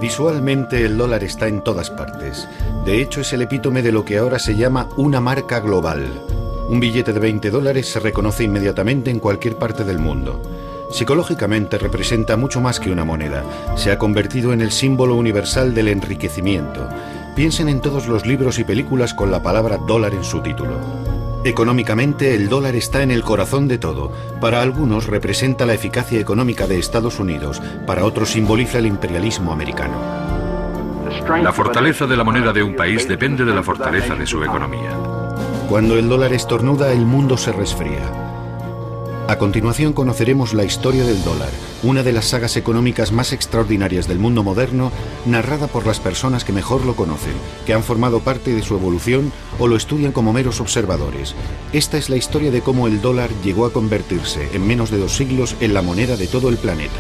Visualmente el dólar está en todas partes. De hecho, es el epítome de lo que ahora se llama una marca global. Un billete de $20 se reconoce inmediatamente en cualquier parte del mundo. Psicológicamente representa mucho más que una moneda. Se ha convertido en el símbolo universal del enriquecimiento. Piensen en todos los libros y películas con la palabra dólar en su título. Económicamente, el dólar está en el corazón de todo. Para algunos representa la eficacia económica de Estados Unidos, para otros simboliza el imperialismo americano. La fortaleza de la moneda de un país depende de la fortaleza de su economía. Cuando el dólar estornuda, el mundo se resfría. A continuación conoceremos la historia del dólar, una de las sagas económicas más extraordinarias del mundo moderno, narrada por las personas que mejor lo conocen, que han formado parte de su evolución o lo estudian como meros observadores. Esta es la historia de cómo el dólar llegó a convertirse, en menos de 2 siglos, en la moneda de todo el planeta.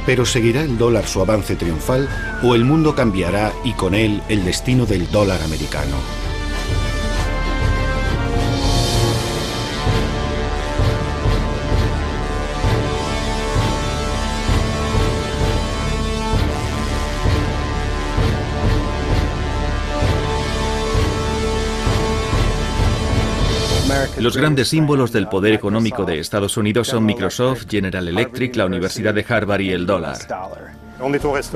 Pero ¿seguirá el dólar su avance triunfal o el mundo cambiará y con él el destino del dólar americano? Los grandes símbolos del poder económico de Estados Unidos son Microsoft, General Electric, la Universidad de Harvard y el dólar.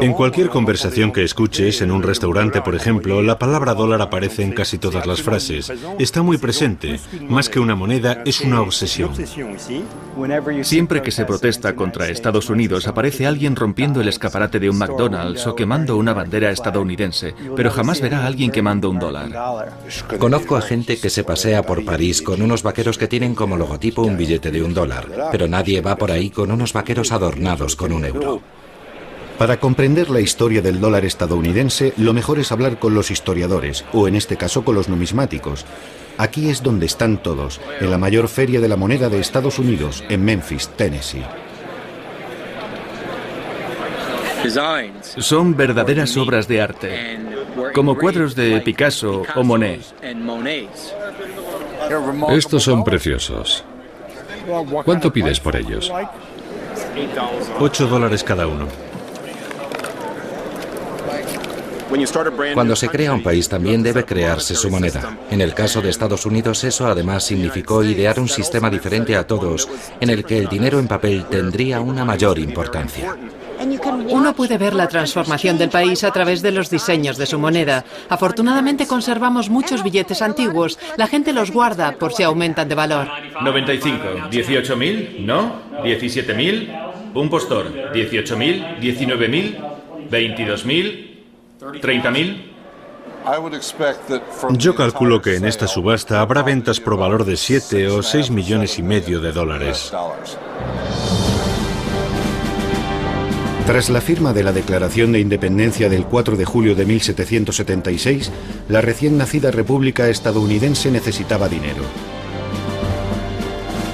En cualquier conversación que escuches, en un restaurante, por ejemplo, la palabra dólar aparece en casi todas las frases. Está muy presente. Más que una moneda, es una obsesión. Siempre que se protesta contra Estados Unidos, aparece alguien rompiendo el escaparate de un McDonald's o quemando una bandera estadounidense, pero jamás verá a alguien quemando un dólar. Conozco a gente que se pasea por París con unos vaqueros que tienen como logotipo un billete de $1, pero nadie va por ahí con unos vaqueros adornados con €1. Para comprender la historia del dólar estadounidense, lo mejor es hablar con los historiadores, o en este caso con los numismáticos. Aquí es donde están todos, en la mayor feria de la moneda de Estados Unidos, en Memphis, Tennessee. Son verdaderas obras de arte, como cuadros de Picasso o Monet. Estos son preciosos. ¿Cuánto pides por ellos? $8 cada uno. Cuando se crea un país también debe crearse su moneda. En el caso de Estados Unidos eso además significó idear un sistema diferente a todos, en el que el dinero en papel tendría una mayor importancia. Uno puede ver la transformación del país a través de los diseños de su moneda. Afortunadamente conservamos muchos billetes antiguos. La gente los guarda por si aumentan de valor. 95, 18.000, ¿no? 17.000, un postor, 18.000, 19.000, 22.000, 30.000. Yo calculo que en esta subasta habrá ventas por valor de 7 o 6 millones y medio de dólares. Tras la firma de la Declaración de Independencia del 4 de julio de 1776, la recién nacida República estadounidense necesitaba dinero.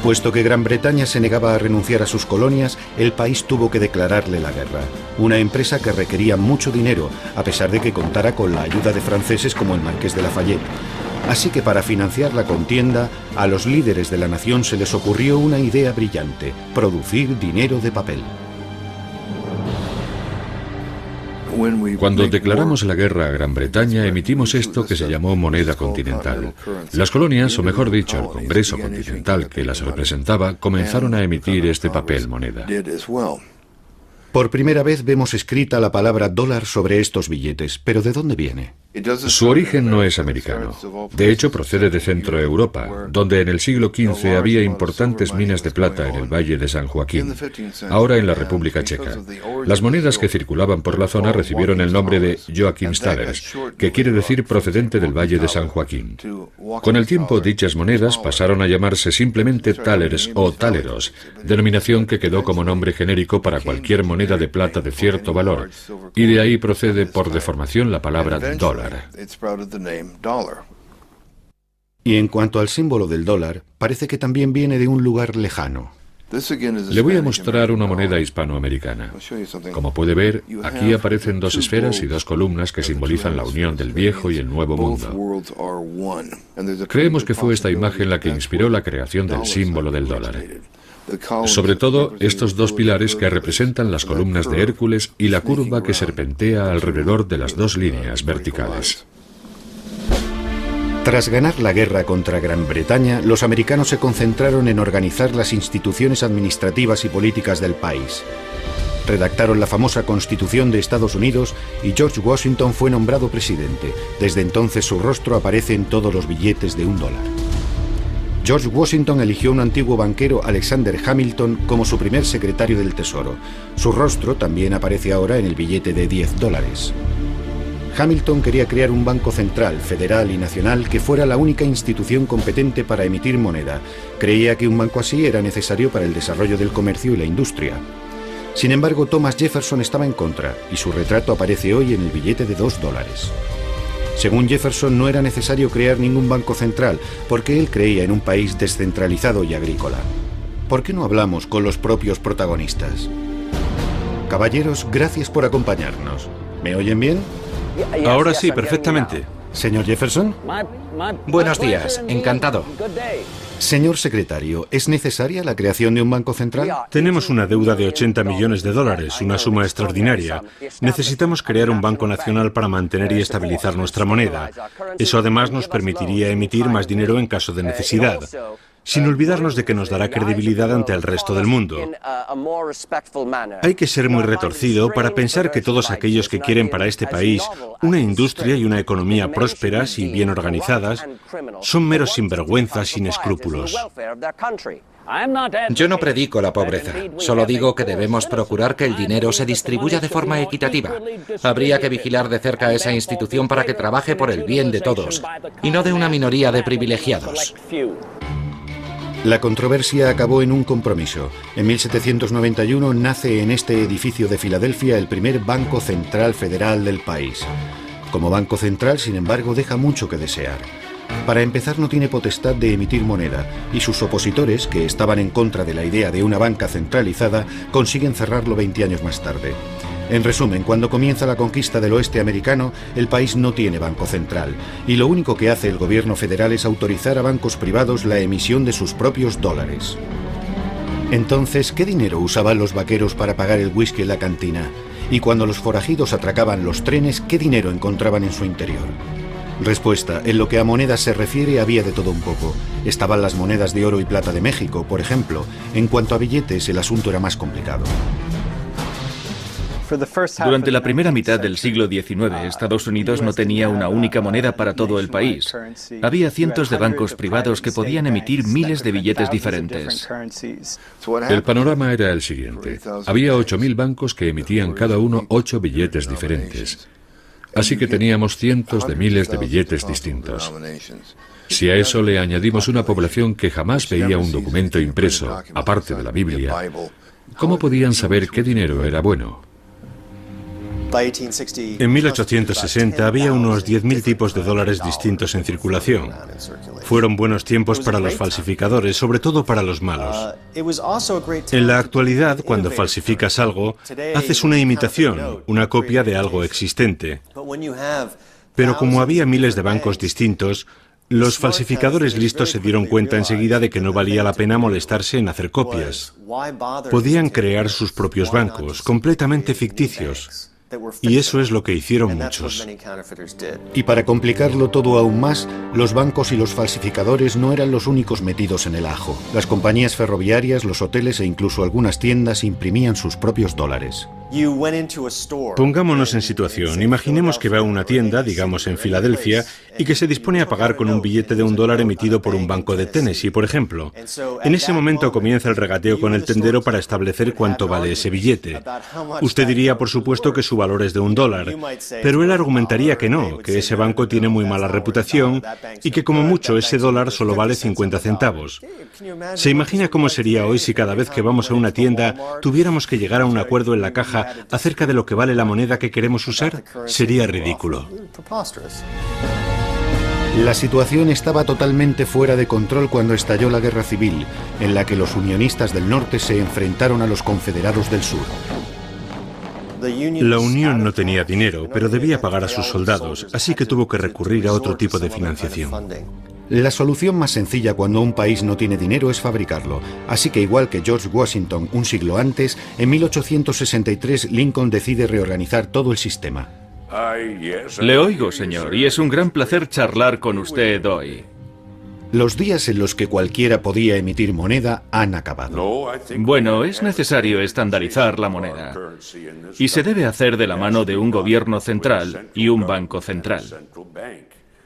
Puesto que Gran Bretaña se negaba a renunciar a sus colonias, el país tuvo que declararle la guerra. Una empresa que requería mucho dinero, a pesar de que contara con la ayuda de franceses como el Marqués de Lafayette. Así que para financiar la contienda, a los líderes de la nación se les ocurrió una idea brillante: producir dinero de papel. Cuando declaramos la guerra a Gran Bretaña, emitimos esto que se llamó moneda continental. Las colonias, o mejor dicho, el Congreso Continental que las representaba, comenzaron a emitir este papel moneda. Por primera vez vemos escrita la palabra dólar sobre estos billetes, pero ¿de dónde viene? Su origen no es americano. De hecho, procede de Centro Europa, donde en el siglo XV había importantes minas de plata en el Valle de San Joaquín, ahora en la República Checa. Las monedas que circulaban por la zona recibieron el nombre de Joachimsthalers, que quiere decir procedente del Valle de San Joaquín. Con el tiempo, dichas monedas pasaron a llamarse simplemente thalers o taleros, denominación que quedó como nombre genérico para cualquier moneda de plata de cierto valor, y de ahí procede por deformación la palabra dólar. Y en cuanto al símbolo del dólar, parece que también viene de un lugar lejano. Le voy a mostrar una moneda hispanoamericana. Como puede ver, aquí aparecen 2 esferas y 2 columnas que simbolizan la unión del viejo y el nuevo mundo. Creemos que fue esta imagen la que inspiró la creación del símbolo del dólar. Sobre todo estos dos pilares que representan las columnas de Hércules y la curva que serpentea alrededor de las dos líneas verticales. Tras ganar la guerra contra Gran Bretaña, los americanos se concentraron en organizar las instituciones administrativas y políticas del país. Redactaron la famosa Constitución de Estados Unidos y George Washington fue nombrado presidente. Desde entonces su rostro aparece en todos los billetes de $1. George Washington eligió a un antiguo banquero, Alexander Hamilton, como su primer secretario del Tesoro. Su rostro también aparece ahora en el billete de $10. Hamilton quería crear un banco central, federal y nacional que fuera la única institución competente para emitir moneda. Creía que un banco así era necesario para el desarrollo del comercio y la industria. Sin embargo, Thomas Jefferson estaba en contra y su retrato aparece hoy en el billete de $2. Según Jefferson, no era necesario crear ningún banco central porque él creía en un país descentralizado y agrícola. ¿Por qué no hablamos con los propios protagonistas? Caballeros, gracias por acompañarnos. ¿Me oyen bien? Ahora sí, perfectamente. Señor Jefferson. Buenos días, encantado. Señor secretario, ¿es necesaria la creación de un banco central? Tenemos una deuda de $80 millones, una suma extraordinaria. Necesitamos crear un banco nacional para mantener y estabilizar nuestra moneda. Eso además nos permitiría emitir más dinero en caso de necesidad, sin olvidarnos de que nos dará credibilidad ante el resto del mundo. Hay que ser muy retorcido para pensar que todos aquellos que quieren para este país una industria y una economía prósperas y bien organizadas son meros sinvergüenzas sin escrúpulos. Yo no predico la pobreza, solo digo que debemos procurar que el dinero se distribuya de forma equitativa. Habría que vigilar de cerca a esa institución para que trabaje por el bien de todos y no de una minoría de privilegiados. La controversia acabó en un compromiso. En 1791 nace en este edificio de Filadelfia el primer Banco Central Federal del país. Como Banco Central, sin embargo, deja mucho que desear. Para empezar, no tiene potestad de emitir moneda, y sus opositores, que estaban en contra de la idea de una banca centralizada, consiguen cerrarlo 20 años más tarde. En resumen, cuando comienza la conquista del oeste americano, el país no tiene banco central, y lo único que hace el gobierno federal es autorizar a bancos privados la emisión de sus propios dólares. Entonces, ¿qué dinero usaban los vaqueros para pagar el whisky en la cantina? Y cuando los forajidos atracaban los trenes, ¿qué dinero encontraban en su interior? Respuesta: en lo que a monedas se refiere había de todo un poco. Estaban las monedas de oro y plata de México, por ejemplo. En cuanto a billetes, el asunto era más complicado. Durante la primera mitad del siglo XIX, Estados Unidos no tenía una única moneda para todo el país. Había cientos de bancos privados que podían emitir miles de billetes diferentes. El panorama era el siguiente. Había 8.000 bancos que emitían cada uno 8 billetes diferentes. Así que teníamos cientos de miles de billetes distintos. Si a eso le añadimos una población que jamás veía un documento impreso, aparte de la Biblia, ¿cómo podían saber qué dinero era bueno? En 1860 había unos 10.000 tipos de dólares distintos en circulación. Fueron buenos tiempos para los falsificadores, sobre todo para los malos. En la actualidad, cuando falsificas algo, haces una imitación, una copia de algo existente. Pero como había miles de bancos distintos, los falsificadores listos se dieron cuenta enseguida de que no valía la pena molestarse en hacer copias. Podían crear sus propios bancos, completamente ficticios. Y eso es lo que hicieron muchos. Y para complicarlo todo aún más, los bancos y los falsificadores no eran los únicos metidos en el ajo. Las compañías ferroviarias, los hoteles e incluso algunas tiendas imprimían sus propios dólares. Pongámonos en situación. Imaginemos que va a una tienda, digamos en Filadelfia, y que se dispone a pagar con un billete de $1 emitido por un banco de Tennessee, por ejemplo. En ese momento comienza el regateo con el tendero para establecer cuánto vale ese billete. Usted diría, por supuesto, que su valor es de $1, pero él argumentaría que no, que ese banco tiene muy mala reputación y que como mucho ese dólar solo vale 50 centavos. ¿Se imagina cómo sería hoy si cada vez que vamos a una tienda tuviéramos que llegar a un acuerdo en la caja acerca de lo que vale la moneda que queremos usar? Sería ridículo. La situación estaba totalmente fuera de control cuando estalló la Guerra Civil, en la que los unionistas del norte se enfrentaron a los confederados del sur. La Unión no tenía dinero, pero debía pagar a sus soldados, así que tuvo que recurrir a otro tipo de financiación. La solución más sencilla cuando un país no tiene dinero es fabricarlo, así que igual que George Washington un siglo antes, en 1863 Lincoln decide reorganizar todo el sistema. Le oigo, señor, y es un gran placer charlar con usted hoy. Los días en los que cualquiera podía emitir moneda han acabado. Bueno, es necesario estandarizar la moneda, y se debe hacer de la mano de un gobierno central y un banco central.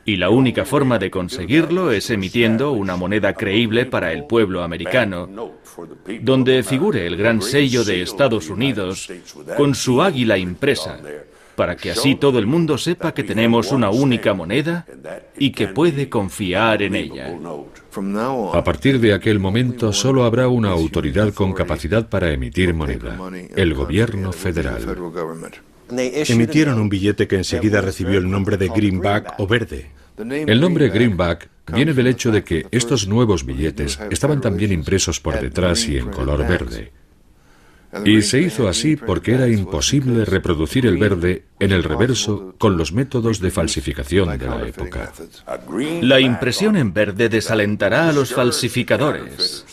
Y la única forma de conseguirlo es emitiendo una moneda creíble para el pueblo americano, donde figure el gran sello de Estados Unidos con su águila impresa, para que así todo el mundo sepa que tenemos una única moneda y que puede confiar en ella. A partir de aquel momento solo habrá una autoridad con capacidad para emitir moneda, el gobierno federal. Emitieron un billete que enseguida recibió el nombre de greenback o verde. El nombre greenback viene del hecho de que estos nuevos billetes estaban también impresos por detrás y en color verde. Y se hizo así porque era imposible reproducir el verde en el reverso con los métodos de falsificación de la época. La impresión en verde desalentará a los falsificadores.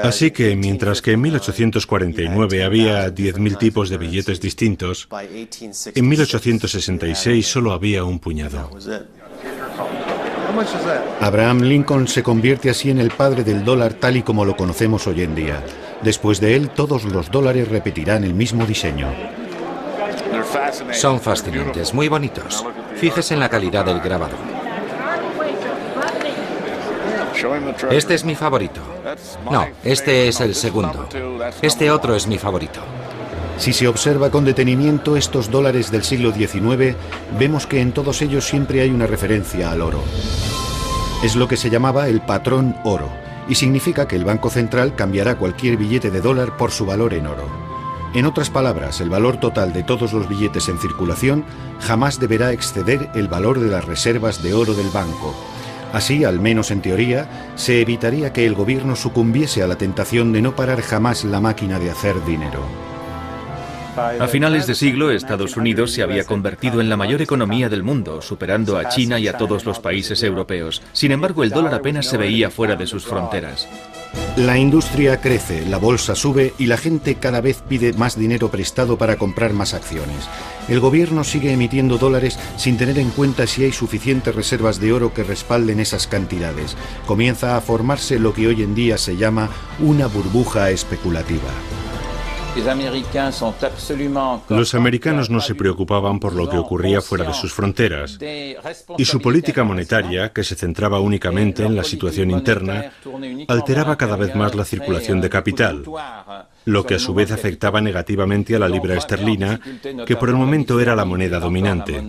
Así que, mientras que en 1849 había 10.000 tipos de billetes distintos, en 1866 solo había un puñado. Abraham Lincoln se convierte así en el padre del dólar tal y como lo conocemos hoy en día. Después de él, todos los dólares repetirán el mismo diseño. Son fascinantes, muy bonitos. Fíjese en la calidad del grabado. Este es mi favorito. No, este es el segundo. Este otro es mi favorito. Si se observa con detenimiento estos dólares del siglo XIX, vemos que en todos ellos siempre hay una referencia al oro. Es lo que se llamaba el patrón oro, y significa que el Banco Central cambiará cualquier billete de dólar por su valor en oro. En otras palabras, el valor total de todos los billetes en circulación jamás deberá exceder el valor de las reservas de oro del banco. Así, al menos en teoría, se evitaría que el gobierno sucumbiese a la tentación de no parar jamás la máquina de hacer dinero. A finales de siglo, Estados Unidos se había convertido en la mayor economía del mundo, superando a China y a todos los países europeos. Sin embargo, el dólar apenas se veía fuera de sus fronteras. La industria crece, la bolsa sube y la gente cada vez pide más dinero prestado para comprar más acciones. El gobierno sigue emitiendo dólares sin tener en cuenta si hay suficientes reservas de oro que respalden esas cantidades. Comienza a formarse lo que hoy en día se llama una burbuja especulativa. Los americanos no se preocupaban por lo que ocurría fuera de sus fronteras, y su política monetaria, que se centraba únicamente en la situación interna, alteraba cada vez más la circulación de capital, lo que a su vez afectaba negativamente a la libra esterlina, que por el momento era la moneda dominante.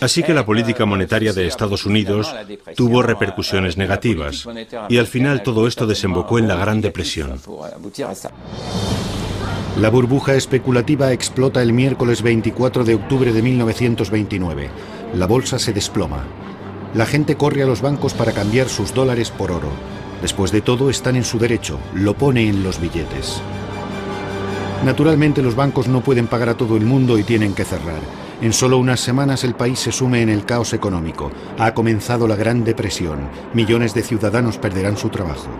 Así que la política monetaria de Estados Unidos tuvo repercusiones negativas, y al final todo esto desembocó en la Gran Depresión. La burbuja especulativa explota el miércoles 24 de octubre de 1929. La bolsa se desploma. La gente corre a los bancos para cambiar sus dólares por oro. Después de todo, están en su derecho, lo pone en los billetes. Naturalmente, los bancos no pueden pagar a todo el mundo y tienen que cerrar. En solo unas semanas el país se sume en el caos económico. Ha comenzado la Gran Depresión. Millones de ciudadanos perderán su trabajo.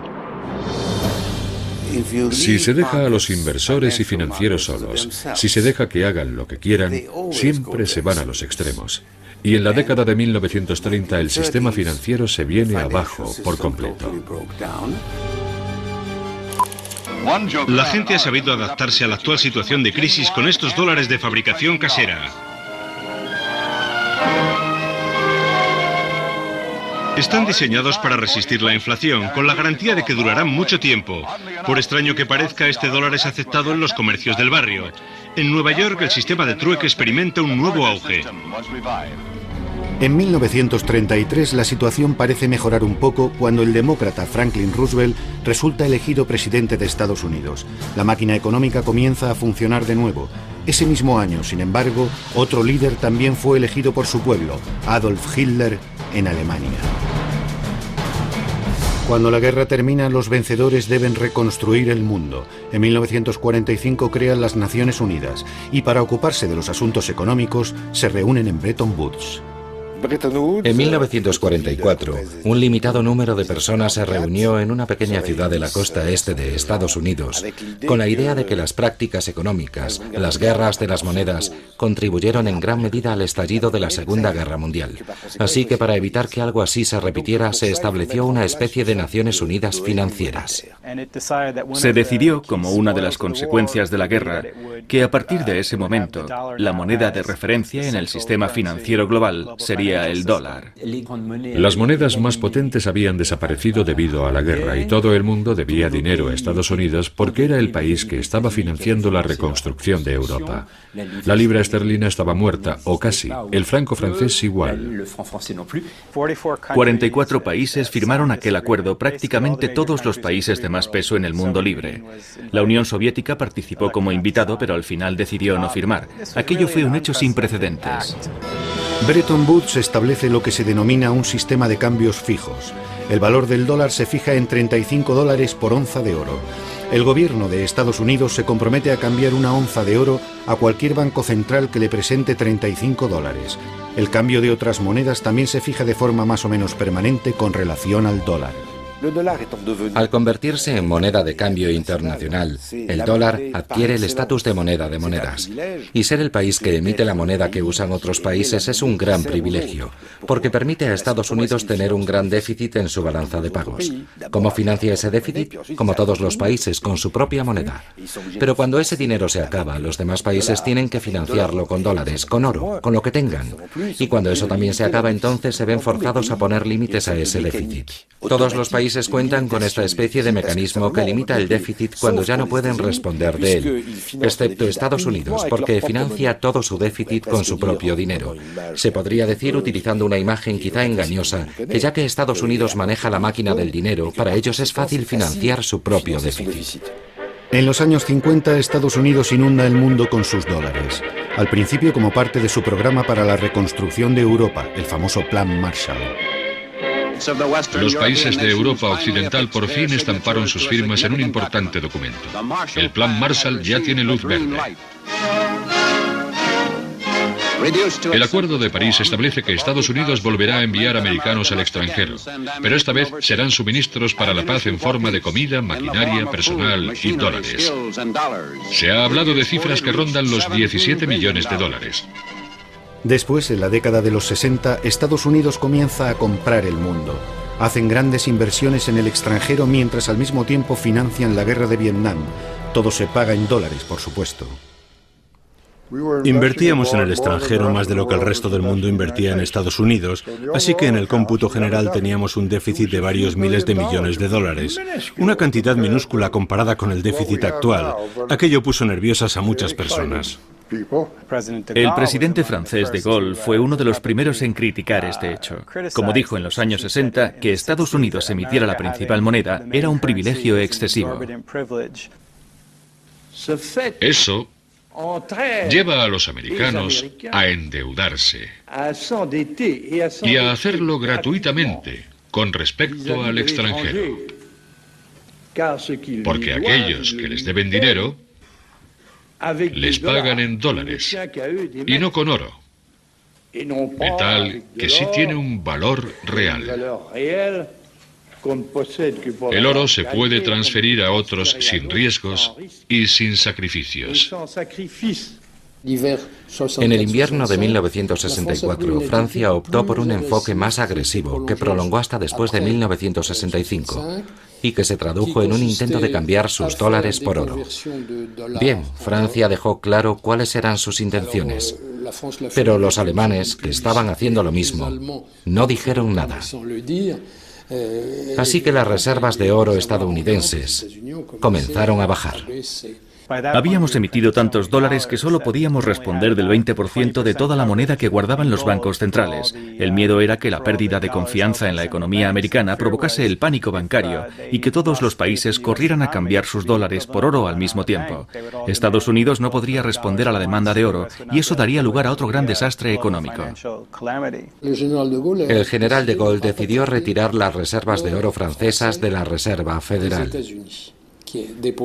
Si se deja a los inversores y financieros solos, si se deja que hagan lo que quieran, siempre se van a los extremos. Y en la década de 1930 el sistema financiero se viene abajo por completo. La gente ha sabido adaptarse a la actual situación de crisis con estos dólares de fabricación casera. Están diseñados para resistir la inflación, con la garantía de que durarán mucho tiempo. Por extraño que parezca, este dólar es aceptado en los comercios del barrio. En Nueva York, el sistema de trueque experimenta un nuevo auge. En 1933 la situación parece mejorar un poco cuando el demócrata Franklin Roosevelt resulta elegido presidente de Estados Unidos. La máquina económica comienza a funcionar de nuevo. Ese mismo año, sin embargo, otro líder también fue elegido por su pueblo, Adolf Hitler, en Alemania. Cuando la guerra termina, los vencedores deben reconstruir el mundo. En 1945 crean las Naciones Unidas y para ocuparse de los asuntos económicos se reúnen en Bretton Woods. En 1944, un limitado número de personas se reunió en una pequeña ciudad de la costa este de Estados Unidos con la idea de que las prácticas económicas, las guerras de las monedas, contribuyeron en gran medida al estallido de la Segunda Guerra Mundial. Así que para evitar que algo así se repitiera, se estableció una especie de Naciones Unidas financieras. Se decidió, como una de las consecuencias de la guerra, que a partir de ese momento, la moneda de referencia en el sistema financiero global sería el dólar. Las monedas más potentes habían desaparecido debido a la guerra y todo el mundo debía dinero a Estados Unidos porque era el país que estaba financiando la reconstrucción de Europa. La libra esterlina estaba muerta, o casi. El franco francés igual. 44 países firmaron aquel acuerdo, prácticamente todos los países de más peso en el mundo libre. La Unión Soviética participó como invitado, pero al final decidió no firmar. Aquello fue un hecho sin precedentes. Bretton Woods establece lo que se denomina un sistema de cambios fijos. El valor del dólar se fija en $35 por onza de oro. El gobierno de Estados Unidos se compromete a cambiar una onza de oro a cualquier banco central que le presente $35. El cambio de otras monedas también se fija de forma más o menos permanente con relación al dólar. Al convertirse en moneda de cambio internacional, el dólar adquiere el estatus de moneda de monedas. Y ser el país que emite la moneda que usan otros países es un gran privilegio, porque permite a Estados Unidos tener un gran déficit en su balanza de pagos. ¿Cómo financia ese déficit? Como todos los países, con su propia moneda. Pero cuando ese dinero se acaba, los demás países tienen que financiarlo con dólares, con oro, con lo que tengan. Y cuando eso también se acaba, entonces se ven forzados a poner límites a ese déficit. Todos los países cuentan con esta especie de mecanismo que limita el déficit cuando ya no pueden responder de él, excepto Estados Unidos, porque financia todo su déficit con su propio dinero. Se podría decir, utilizando una imagen quizá engañosa, que ya que Estados Unidos maneja la máquina del dinero, para ellos es fácil financiar su propio déficit. En los años 50, Estados Unidos inunda el mundo con sus dólares. Al principio como parte de su programa para la reconstrucción de Europa, el famoso Plan Marshall. Los países de Europa Occidental por fin estamparon sus firmas en un importante documento. El Plan Marshall ya tiene luz verde. El Acuerdo de París establece que Estados Unidos volverá a enviar americanos al extranjero, pero esta vez serán suministros para la paz en forma de comida, maquinaria, personal y dólares. Se ha hablado de cifras que rondan los 17 millones de dólares. Después, en la década de los 60, Estados Unidos comienza a comprar el mundo. Hacen grandes inversiones en el extranjero mientras al mismo tiempo financian la guerra de Vietnam. Todo se paga en dólares, por supuesto. Invertíamos en el extranjero más de lo que el resto del mundo invertía en Estados Unidos, así que en el cómputo general teníamos un déficit de varios miles de millones de dólares. Una cantidad minúscula comparada con el déficit actual. Aquello puso nerviosas a muchas personas. El presidente francés de Gaulle fue uno de los primeros en criticar este hecho. Como dijo en los años 60, que Estados Unidos emitiera la principal moneda era un privilegio excesivo. Eso lleva a los americanos a endeudarse y a hacerlo gratuitamente con respecto al extranjero. Porque aquellos que les deben dinero les pagan en dólares y no con oro, metal que sí tiene un valor real. El oro se puede transferir a otros sin riesgos y sin sacrificios. En el invierno de 1964, Francia optó por un enfoque más agresivo que prolongó hasta después de 1965 y que se tradujo en un intento de cambiar sus dólares por oro. Bien, Francia dejó claro cuáles eran sus intenciones, pero los alemanes, que estaban haciendo lo mismo, no dijeron nada. Así que las reservas de oro estadounidenses comenzaron a bajar. Habíamos emitido tantos dólares que solo podíamos responder del 20% de toda la moneda que guardaban los bancos centrales. El miedo era que la pérdida de confianza en la economía americana provocase el pánico bancario y que todos los países corrieran a cambiar sus dólares por oro al mismo tiempo. Estados Unidos no podría responder a la demanda de oro y eso daría lugar a otro gran desastre económico. El general de Gaulle decidió retirar las reservas de oro francesas de la Reserva Federal.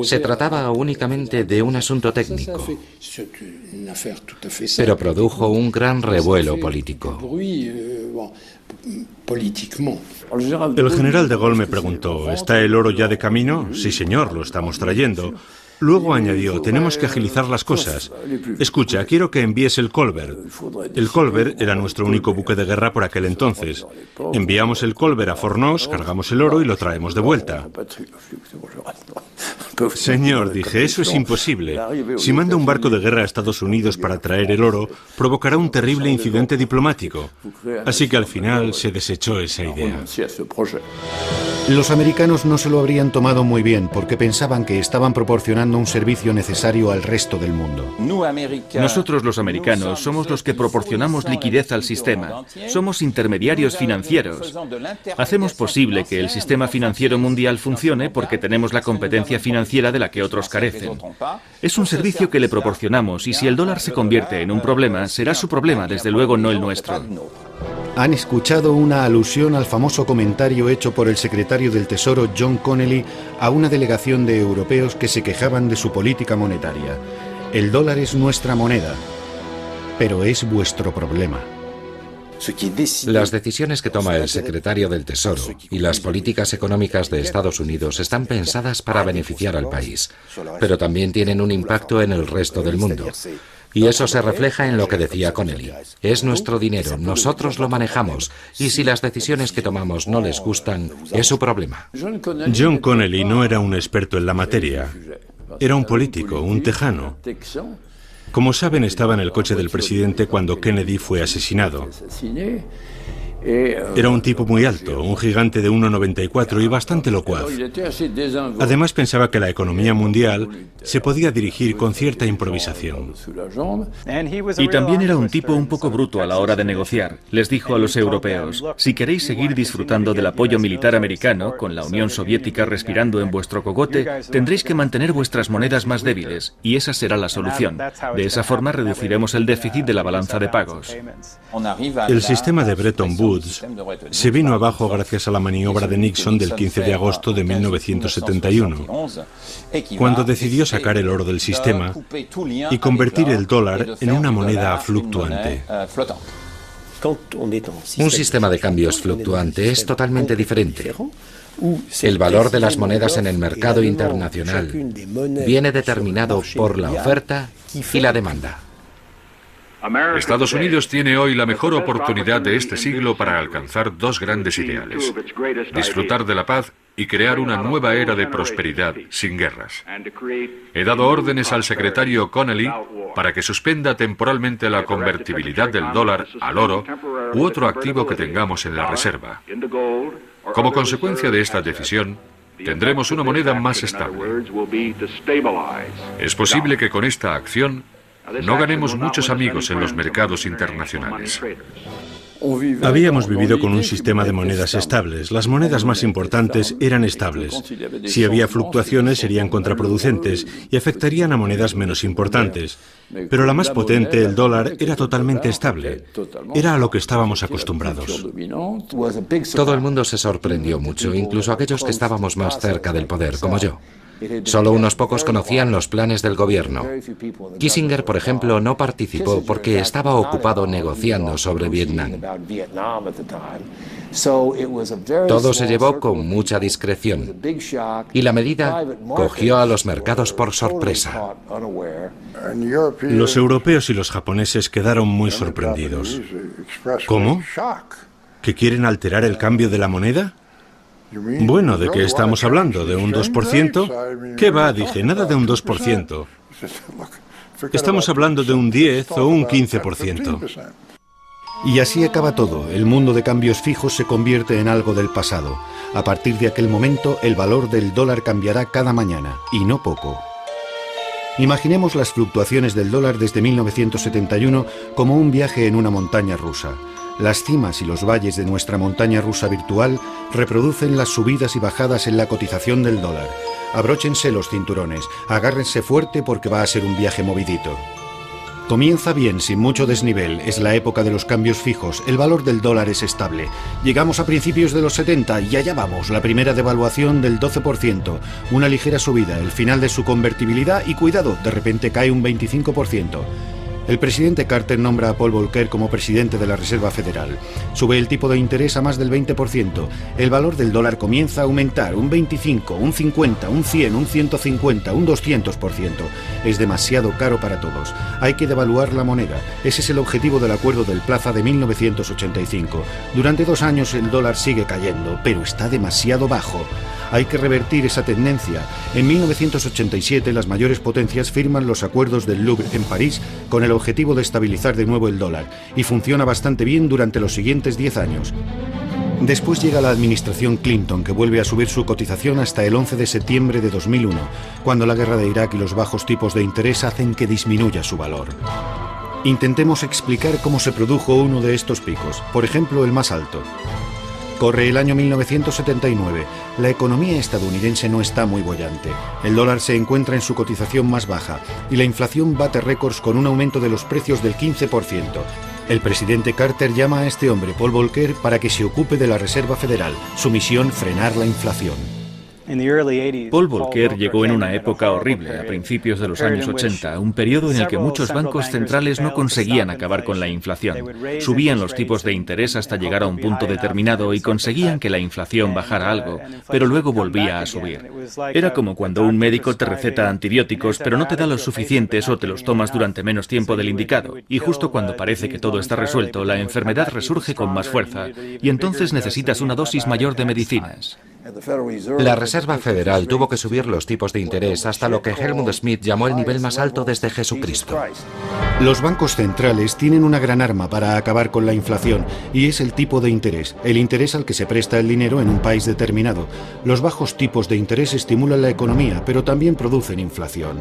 Se trataba únicamente de un asunto técnico, pero produjo un gran revuelo político. El general de Gaulle me preguntó, ¿está el oro ya de camino? Sí, señor, lo estamos trayendo. Luego añadió, tenemos que agilizar las cosas. Escucha, quiero que envíes el Colbert. El Colbert era nuestro único buque de guerra por aquel entonces. Enviamos el Colbert a Fornos, cargamos el oro y lo traemos de vuelta. Señor, dije, eso es imposible. Si manda un barco de guerra a Estados Unidos para traer el oro, provocará un terrible incidente diplomático. Así que al final se desechó esa idea. Los americanos no se lo habrían tomado muy bien porque pensaban que estaban proporcionando un servicio necesario al resto del mundo. Nosotros los americanos somos los que proporcionamos liquidez al sistema. Somos intermediarios financieros. Hacemos posible que el sistema financiero mundial funcione porque tenemos la competencia financiera de la que otros carecen. Es un servicio que le proporcionamos y si el dólar se convierte en un problema, será su problema, desde luego no el nuestro. Han escuchado una alusión al famoso comentario hecho por el secretario del Tesoro John Connally a una delegación de europeos que se quejaban de su política monetaria. El dólar es nuestra moneda, pero es vuestro problema. Las decisiones que toma el secretario del Tesoro y las políticas económicas de Estados Unidos están pensadas para beneficiar al país, pero también tienen un impacto en el resto del mundo. Y eso se refleja en lo que decía Connally. Es nuestro dinero, nosotros lo manejamos, y si las decisiones que tomamos no les gustan, es su problema. John Connally no era un experto en la materia. Era un político, un tejano. Como saben, estaba en el coche del presidente cuando Kennedy fue asesinado. Era un tipo muy alto, un gigante de 1,94 y bastante locuaz. Además pensaba que la economía mundial se podía dirigir con cierta improvisación. Y también era un tipo un poco bruto a la hora de negociar. Les dijo a los europeos, si queréis seguir disfrutando del apoyo militar americano, con la Unión Soviética respirando en vuestro cogote, tendréis que mantener vuestras monedas más débiles, y esa será la solución. De esa forma reduciremos el déficit de la balanza de pagos. El sistema de Bretton Woods se vino abajo gracias a la maniobra de Nixon del 15 de agosto de 1971, cuando decidió sacar el oro del sistema y convertir el dólar en una moneda fluctuante. Un sistema de cambios fluctuante es totalmente diferente. El valor de las monedas en el mercado internacional viene determinado por la oferta y la demanda. Estados Unidos tiene hoy la mejor oportunidad de este siglo para alcanzar dos grandes ideales: disfrutar de la paz y crear una nueva era de prosperidad sin guerras. He dado órdenes al secretario Connally para que suspenda temporalmente la convertibilidad del dólar al oro u otro activo que tengamos en la reserva. Como consecuencia de esta decisión, tendremos una moneda más estable. Es posible que con esta acción no ganemos muchos amigos en los mercados internacionales. Habíamos vivido con un sistema de monedas estables. Las monedas más importantes eran estables. Si había fluctuaciones serían contraproducentes y afectarían a monedas menos importantes. Pero la más potente, el dólar, era totalmente estable. Era a lo que estábamos acostumbrados. Todo el mundo se sorprendió mucho, incluso aquellos que estábamos más cerca del poder, como yo. Solo unos pocos conocían los planes del gobierno. Kissinger, por ejemplo, no participó porque estaba ocupado negociando sobre Vietnam. Todo se llevó con mucha discreción y la medida cogió a los mercados por sorpresa. Los europeos y los japoneses quedaron muy sorprendidos. ¿Cómo? ¿Que quieren alterar el cambio de la moneda? Bueno, ¿de qué estamos hablando? ¿De un 2%? ¿Qué va? Dije, nada de un 2%. Estamos hablando de un 10 o un 15%. Y así acaba todo. El mundo de cambios fijos se convierte en algo del pasado. A partir de aquel momento, el valor del dólar cambiará cada mañana, y no poco. Imaginemos las fluctuaciones del dólar desde 1971 como un viaje en una montaña rusa. Las cimas y los valles de nuestra montaña rusa virtual reproducen las subidas y bajadas en la cotización del dólar. Abróchense los cinturones, agárrense fuerte porque va a ser un viaje movidito. Comienza bien, sin mucho desnivel. Es la época de los cambios fijos. El valor del dólar es estable. Llegamos a principios de los 70 y allá vamos. La primera devaluación del 12%. Una ligera subida, el final de su convertibilidad y cuidado, de repente cae un 25%. El presidente Carter nombra a Paul Volcker como presidente de la Reserva Federal. Sube el tipo de interés a más del 20%. El valor del dólar comienza a aumentar un 25, un 50, un 100, un 150, un 200%. Es demasiado caro para todos. Hay que devaluar la moneda. Ese es el objetivo del Acuerdo del Plaza de 1985. Durante 2 años el dólar sigue cayendo, pero está demasiado bajo. Hay que revertir esa tendencia. En 1987 las mayores potencias firman los acuerdos del Louvre en París con el objetivo de estabilizar de nuevo el dólar, y funciona bastante bien durante los siguientes 10 años. Después llega la administración Clinton, que vuelve a subir su cotización hasta el 11 de septiembre de 2001, cuando la guerra de Irak y los bajos tipos de interés hacen que disminuya su valor. Intentemos explicar cómo se produjo uno de estos picos, por ejemplo el más alto. Corre el año 1979. La economía estadounidense no está muy boyante. El dólar se encuentra en su cotización más baja y la inflación bate récords con un aumento de los precios del 15%. El presidente Carter llama a este hombre, Paul Volcker, para que se ocupe de la Reserva Federal. Su misión, frenar la inflación. Paul Volcker llegó en una época horrible, a principios de los años 80, un periodo en el que muchos bancos centrales no conseguían acabar con la inflación. Subían los tipos de interés hasta llegar a un punto determinado y conseguían que la inflación bajara algo, pero luego volvía a subir. Era como cuando un médico te receta antibióticos, pero no te da los suficientes o te los tomas durante menos tiempo del indicado, y justo cuando parece que todo está resuelto, la enfermedad resurge con más fuerza, y entonces necesitas una dosis mayor de medicinas. La Reserva Federal tuvo que subir los tipos de interés hasta lo que Helmut Schmidt llamó el nivel más alto desde Jesucristo. Los bancos centrales tienen una gran arma para acabar con la inflación, y es el tipo de interés, el interés al que se presta el dinero en un país determinado. Los bajos tipos de interés estimulan la economía, pero también producen inflación.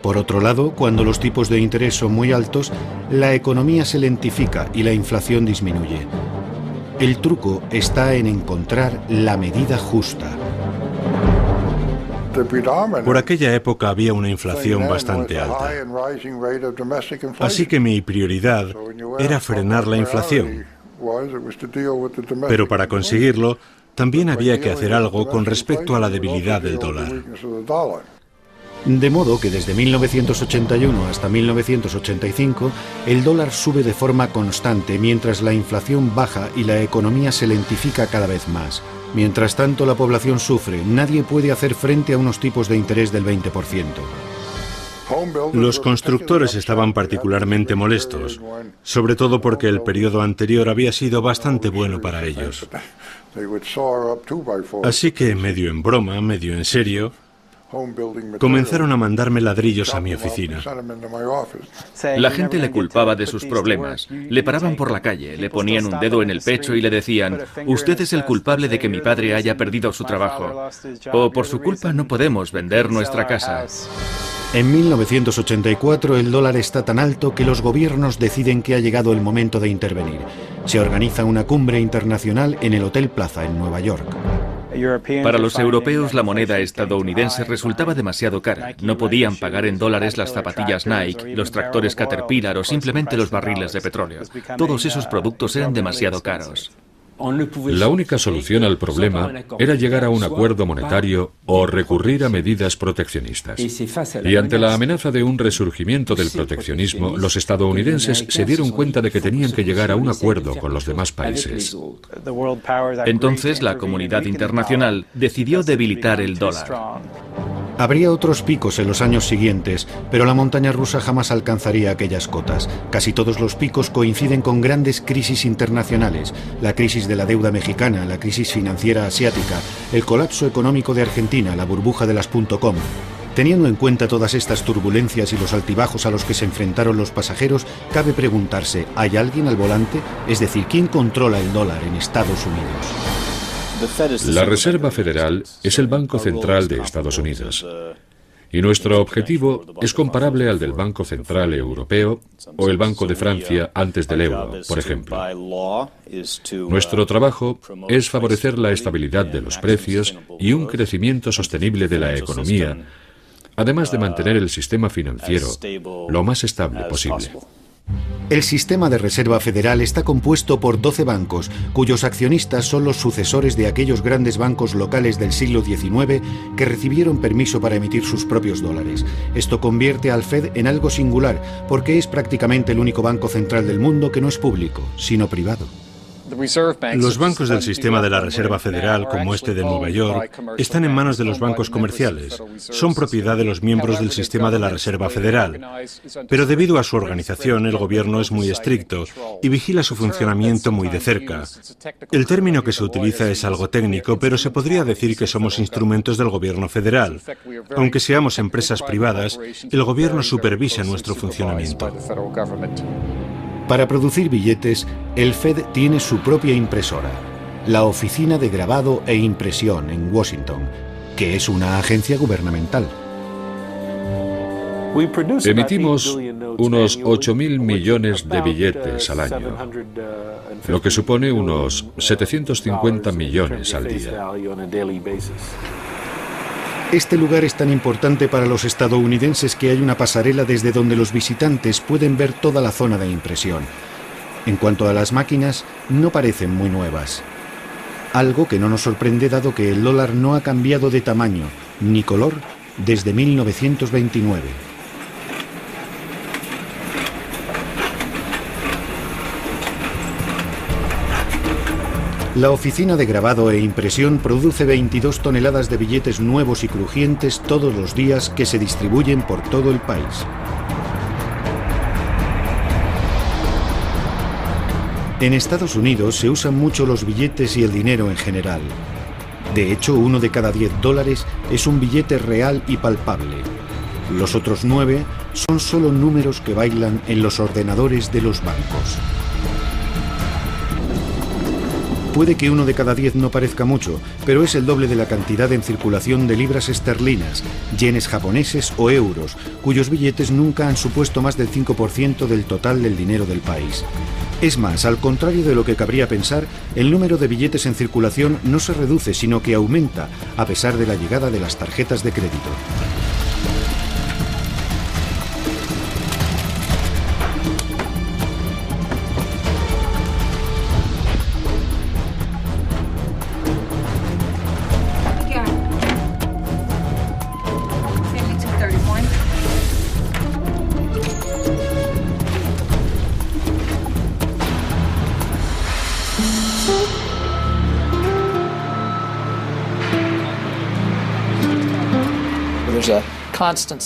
Por otro lado, cuando los tipos de interés son muy altos, la economía se lentifica y la inflación disminuye. El truco está en encontrar la medida justa. Por aquella época había una inflación bastante alta. Así que mi prioridad era frenar la inflación. Pero para conseguirlo, también había que hacer algo con respecto a la debilidad del dólar. De modo que desde 1981 hasta 1985, el dólar sube de forma constante mientras la inflación baja y la economía se lentifica cada vez más. Mientras tanto, la población sufre. Nadie puede hacer frente a unos tipos de interés del 20%. Los constructores estaban particularmente molestos, sobre todo porque el periodo anterior había sido bastante bueno para ellos. Así que, medio en broma, medio en serio, comenzaron a mandarme ladrillos a mi oficina. La gente le culpaba de sus problemas. Le paraban por la calle, le ponían un dedo en el pecho y le decían: «Usted es el culpable de que mi padre haya perdido su trabajo». O «Por su culpa no podemos vender nuestra casa». En 1984 el dólar está tan alto que los gobiernos deciden que ha llegado el momento de intervenir. Se organiza una cumbre internacional en el Hotel Plaza en Nueva York. Para los europeos la moneda estadounidense resultaba demasiado cara. No podían pagar en dólares las zapatillas Nike, los tractores Caterpillar o simplemente los barriles de petróleo. Todos esos productos eran demasiado caros. La única solución al problema era llegar a un acuerdo monetario o recurrir a medidas proteccionistas. Y ante la amenaza de un resurgimiento del proteccionismo, los estadounidenses se dieron cuenta de que tenían que llegar a un acuerdo con los demás países. Entonces la comunidad internacional decidió debilitar el dólar. Habría otros picos en los años siguientes, pero la montaña rusa jamás alcanzaría aquellas cotas. Casi todos los picos coinciden con grandes crisis internacionales: la crisis de la deuda mexicana, la crisis financiera asiática, el colapso económico de Argentina, la burbuja de las .com. Teniendo en cuenta todas estas turbulencias y los altibajos a los que se enfrentaron los pasajeros, cabe preguntarse: ¿hay alguien al volante? Es decir, ¿quién controla el dólar en Estados Unidos? La Reserva Federal es el Banco Central de Estados Unidos. Y nuestro objetivo es comparable al del Banco Central Europeo o el Banco de Francia antes del euro, por ejemplo. Nuestro trabajo es favorecer la estabilidad de los precios y un crecimiento sostenible de la economía, además de mantener el sistema financiero lo más estable posible. El sistema de reserva federal está compuesto por 12 bancos, cuyos accionistas son los sucesores de aquellos grandes bancos locales del siglo XIX que recibieron permiso para emitir sus propios dólares. Esto convierte al Fed en algo singular, porque es prácticamente el único banco central del mundo que no es público, sino privado. Los bancos del sistema de la Reserva Federal, como este de Nueva York, están en manos de los bancos comerciales. Son propiedad de los miembros del sistema de la Reserva Federal. Pero debido a su organización, el gobierno es muy estricto y vigila su funcionamiento muy de cerca. El término que se utiliza es algo técnico, pero se podría decir que somos instrumentos del gobierno federal. Aunque seamos empresas privadas, el gobierno supervisa nuestro funcionamiento. Para producir billetes, el Fed tiene su propia impresora, la Oficina de Grabado e Impresión en Washington, que es una agencia gubernamental. Emitimos unos 8.000 millones de billetes al año, lo que supone unos 750 millones al día. Este lugar es tan importante para los estadounidenses que hay una pasarela desde donde los visitantes pueden ver toda la zona de impresión. En cuanto a las máquinas, no parecen muy nuevas. Algo que no nos sorprende dado que el dólar no ha cambiado de tamaño ni color desde 1929. La Oficina de Grabado e Impresión produce 22 toneladas de billetes nuevos y crujientes todos los días que se distribuyen por todo el país. En Estados Unidos se usan mucho los billetes y el dinero en general. De hecho, 1 de cada 10 dólares es un billete real y palpable. Los otros 9 son solo números que bailan en los ordenadores de los bancos. Puede que 1 de cada 10 no parezca mucho, pero es el doble de la cantidad en circulación de libras esterlinas, yenes japoneses o euros, cuyos billetes nunca han supuesto más del 5% del total del dinero del país. Es más, al contrario de lo que cabría pensar, el número de billetes en circulación no se reduce, sino que aumenta, a pesar de la llegada de las tarjetas de crédito.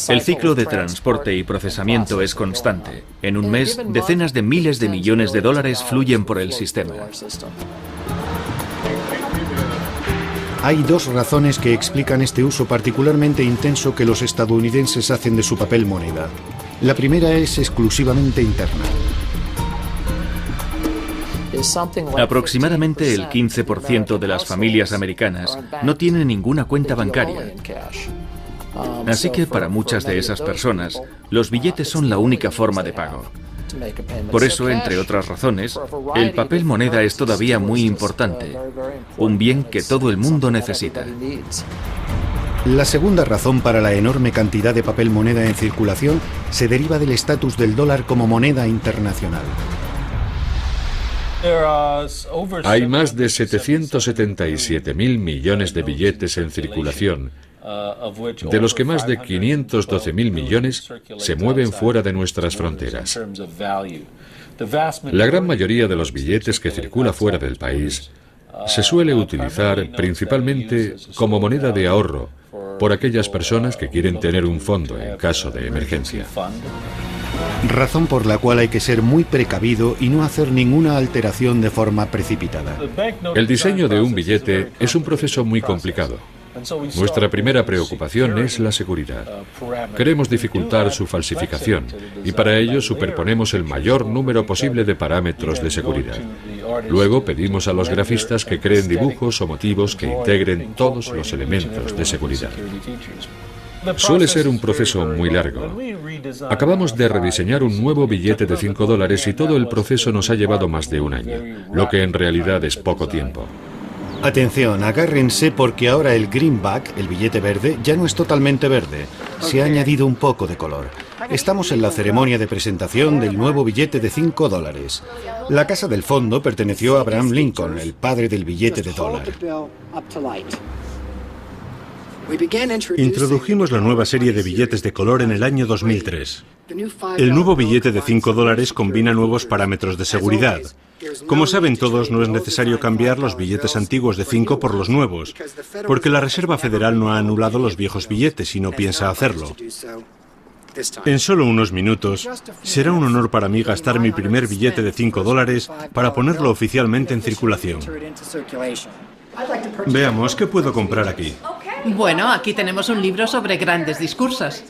El ciclo de transporte y procesamiento es constante. En un mes, decenas de miles de millones de dólares fluyen por el sistema. Hay dos razones que explican este uso particularmente intenso que los estadounidenses hacen de su papel moneda. La primera es exclusivamente interna. Aproximadamente el 15% de las familias americanas no tienen ninguna cuenta bancaria. Así que para muchas de esas personas, los billetes son la única forma de pago. Por eso, entre otras razones, el papel moneda es todavía muy importante, un bien que todo el mundo necesita. La segunda razón para la enorme cantidad de papel moneda en circulación se deriva del estatus del dólar como moneda internacional. Hay más de 777.000 millones de billetes en circulación, de los que más de 512.000 millones se mueven fuera de nuestras fronteras. La gran mayoría de los billetes que circula fuera del país se suele utilizar principalmente como moneda de ahorro por aquellas personas que quieren tener un fondo en caso de emergencia. Razón por la cual hay que ser muy precavido y no hacer ninguna alteración de forma precipitada. El diseño de un billete es un proceso muy complicado. Nuestra primera preocupación es la seguridad. Queremos dificultar su falsificación y para ello superponemos el mayor número posible de parámetros de seguridad. Luego pedimos a los grafistas que creen dibujos o motivos que integren todos los elementos de seguridad. Suele ser un proceso muy largo. Acabamos de rediseñar un nuevo billete de $5 y todo el proceso nos ha llevado más de un año, lo que en realidad es poco tiempo. Atención, agárrense porque ahora el greenback, el billete verde, ya no es totalmente verde. se ha añadido un poco de color. Estamos en la ceremonia de presentación del nuevo billete de $5. La casa del fondo perteneció a Abraham Lincoln, el padre del billete de dólar. Introdujimos la nueva serie de billetes de color en el año 2003. El nuevo billete de $5 combina nuevos parámetros de seguridad. Como saben todos, no es necesario cambiar los billetes antiguos de 5 por los nuevos, porque la Reserva Federal no ha anulado los viejos billetes y no piensa hacerlo. En solo unos minutos, será un honor para mí gastar mi primer billete de $5 para ponerlo oficialmente en circulación. Veamos, ¿qué puedo comprar aquí? Bueno, aquí tenemos un libro sobre grandes discursos.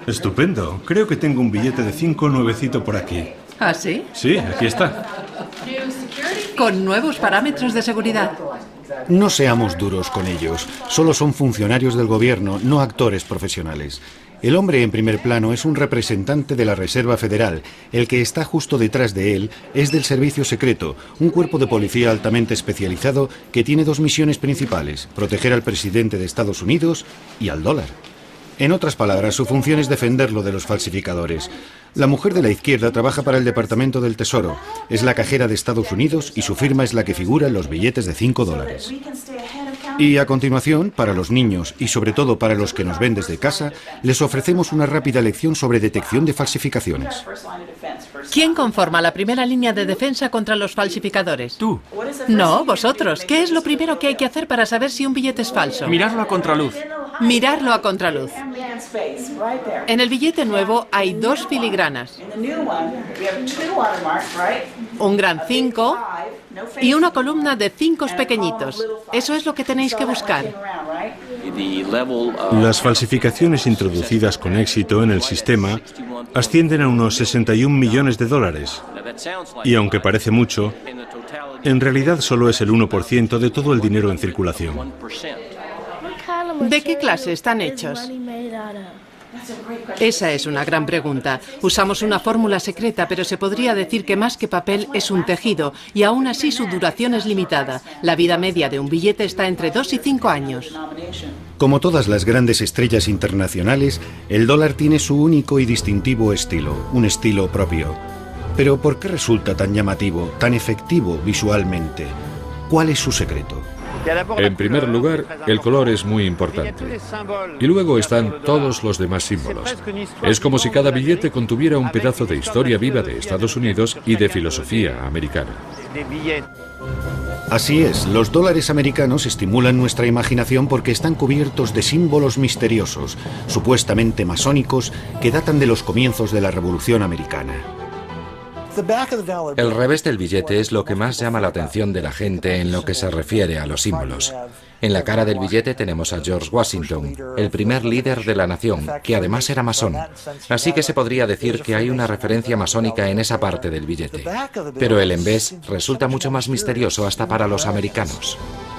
Estupendo. Creo que tengo un billete de 5 nuevecito por aquí. ¿Ah, sí? Sí, aquí está. Con nuevos parámetros de seguridad. No seamos duros con ellos. Solo son funcionarios del gobierno, no actores profesionales. El hombre en primer plano es un representante de la Reserva Federal. El que está justo detrás de él es del Servicio Secreto, un cuerpo de policía altamente especializado que tiene dos misiones principales: proteger al presidente de Estados Unidos y al dólar. En otras palabras, su función es defenderlo de los falsificadores. La mujer de la izquierda trabaja para el Departamento del Tesoro. Es la cajera de Estados Unidos y su firma es la que figura en los billetes de $5. Y a continuación, para los niños y sobre todo para los que nos ven desde casa, les ofrecemos una rápida lección sobre detección de falsificaciones. ¿Quién conforma la primera línea de defensa contra los falsificadores? Tú. No, vosotros. ¿Qué es lo primero que hay que hacer para saber si un billete es falso? Mirarlo a contraluz. Mirarlo a contraluz. En el billete nuevo hay dos filigranas. Un gran 5 y una columna de 5 pequeñitos. Eso es lo que tenéis que buscar. Las falsificaciones introducidas con éxito en el sistema ascienden a unos $61 millones. Y aunque parece mucho, en realidad solo es el 1% de todo el dinero en circulación. ¿De qué clase están hechos? Esa es una gran pregunta. Usamos una fórmula secreta, pero se podría decir que más que papel es un tejido, y aún así su duración es limitada. La vida media de un billete está entre 2 y 5 años. Como todas las grandes estrellas internacionales, el dólar tiene su único y distintivo estilo, un estilo propio. Pero ¿por qué resulta tan llamativo, tan efectivo visualmente? ¿Cuál es su secreto? En primer lugar, el color es muy importante. Y luego están todos los demás símbolos. Es como si cada billete contuviera un pedazo de historia viva de Estados Unidos y de filosofía americana. Así es, los dólares americanos estimulan nuestra imaginación porque están cubiertos de símbolos misteriosos, supuestamente masónicos, que datan de los comienzos de la Revolución Americana. El revés del billete es lo que más llama la atención de la gente en lo que se refiere a los símbolos. En la cara del billete tenemos a George Washington, el primer líder de la nación, que además era masón. Así que se podría decir que hay una referencia masónica en esa parte del billete. Pero el envés resulta mucho más misterioso hasta para los americanos.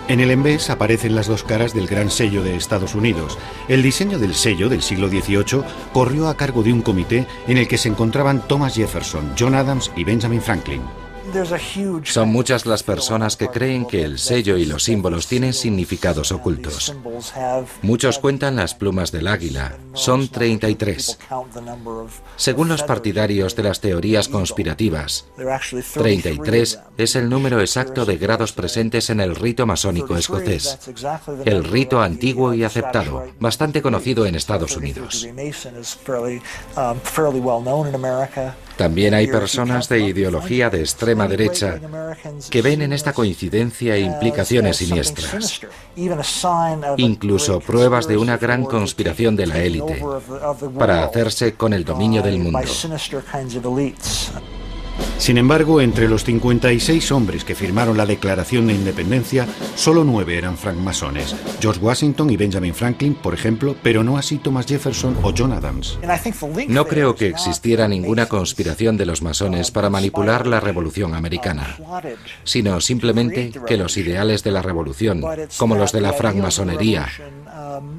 En el envés aparecen las dos caras del gran sello de Estados Unidos. El diseño del sello del siglo XVIII corrió a cargo de un comité en el que se encontraban Thomas Jefferson, John Adams y Benjamin Franklin. Son muchas las personas que creen que el sello y los símbolos tienen significados ocultos. Muchos cuentan las plumas del águila. Son 33. Según los partidarios de las teorías conspirativas, 33 es el número exacto de grados presentes en el rito masónico escocés. El rito antiguo y aceptado, bastante conocido en Estados Unidos. También hay personas de ideología de extrema derecha que ven en esta coincidencia implicaciones siniestras, incluso pruebas de una gran conspiración de la élite para hacerse con el dominio del mundo. Sin embargo, entre los 56 hombres que firmaron la Declaración de Independencia, solo 9 eran francmasones. George Washington y Benjamin Franklin, por ejemplo, pero no así Thomas Jefferson o John Adams. No creo que existiera ninguna conspiración de los masones para manipular la Revolución Americana, sino simplemente que los ideales de la Revolución, como los de la francmasonería,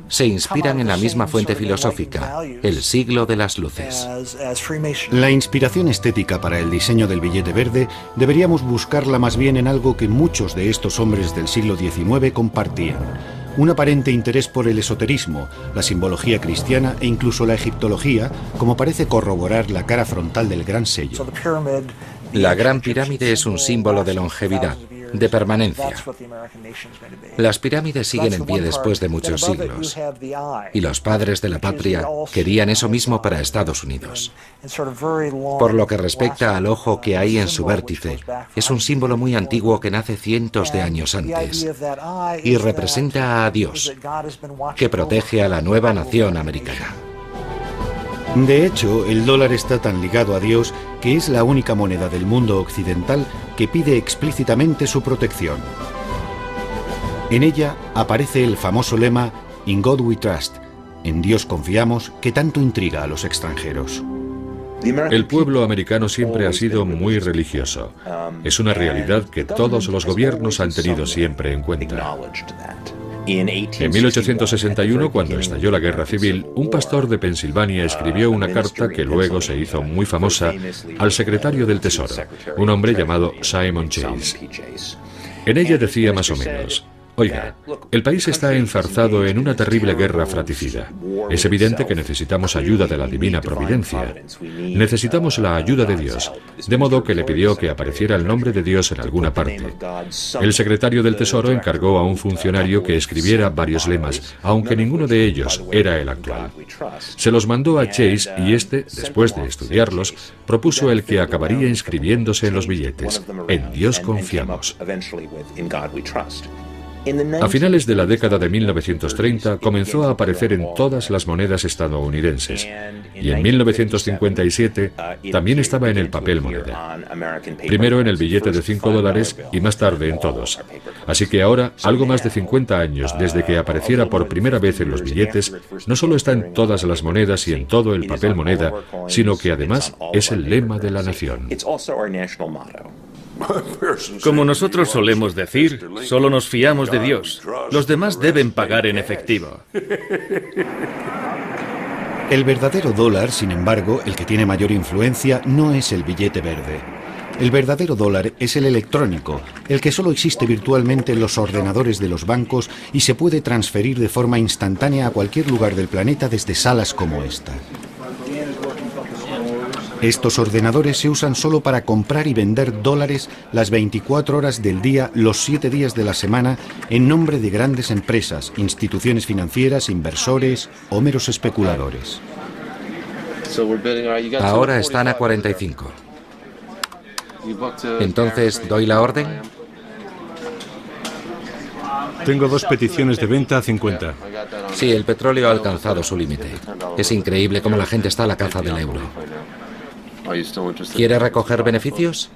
se inspiran en la misma fuente filosófica, el siglo de las luces. La inspiración estética para el diseño del billete verde deberíamos buscarla más bien en algo que muchos de estos hombres del siglo XIX compartían: un aparente interés por el esoterismo, la simbología cristiana e incluso la egiptología, como parece corroborar la cara frontal del Gran Sello. La Gran Pirámide es un símbolo de longevidad, de permanencia. Las pirámides siguen en pie después de muchos siglos, y los padres de la patria querían eso mismo para Estados Unidos. Por lo que respecta al ojo que hay en su vértice, es un símbolo muy antiguo que nace cientos de años antes y representa a Dios, que protege a la nueva nación americana. De hecho, el dólar está tan ligado a Dios que es la única moneda del mundo occidental que pide explícitamente su protección. En ella aparece el famoso lema "In God we trust", en Dios confiamos, que tanto intriga a los extranjeros. El pueblo americano siempre ha sido muy religioso. Es una realidad que todos los gobiernos han tenido siempre en cuenta. En 1861, cuando estalló la Guerra Civil, un pastor de Pensilvania escribió una carta que luego se hizo muy famosa al secretario del Tesoro, un hombre llamado Simon Chase. En ella decía más o menos: oiga, el país está enzarzado en una terrible guerra fratricida. Es evidente que necesitamos ayuda de la divina providencia. Necesitamos la ayuda de Dios, de modo que le pidió que apareciera el nombre de Dios en alguna parte. El secretario del Tesoro encargó a un funcionario que escribiera varios lemas, aunque ninguno de ellos era el actual. Se los mandó a Chase y este, después de estudiarlos, propuso el que acabaría inscribiéndose en los billetes: "En Dios confiamos". A finales de la década de 1930 comenzó a aparecer en todas las monedas estadounidenses y en 1957 también estaba en el papel moneda. Primero en el billete de $5 y más tarde en todos. Así que ahora, algo más de 50 años desde que apareciera por primera vez en los billetes, no solo está en todas las monedas y en todo el papel moneda, sino que además es el lema de la nación. Como nosotros solemos decir, solo nos fiamos de Dios. Los demás deben pagar en efectivo. El verdadero dólar, sin embargo, el que tiene mayor influencia, no es el billete verde. El verdadero dólar es el electrónico, el que solo existe virtualmente en los ordenadores de los bancos y se puede transferir de forma instantánea a cualquier lugar del planeta desde salas como esta. Estos ordenadores se usan solo para comprar y vender dólares las 24 horas del día, los 7 días de la semana, en nombre de grandes empresas, instituciones financieras, inversores o meros especuladores. Ahora están a 45. Entonces, ¿doy la orden? Tengo 2 peticiones de venta a 50. Sí, el petróleo ha alcanzado su límite. Es increíble cómo la gente está a la caza del euro. ¿Quiere recoger beneficios?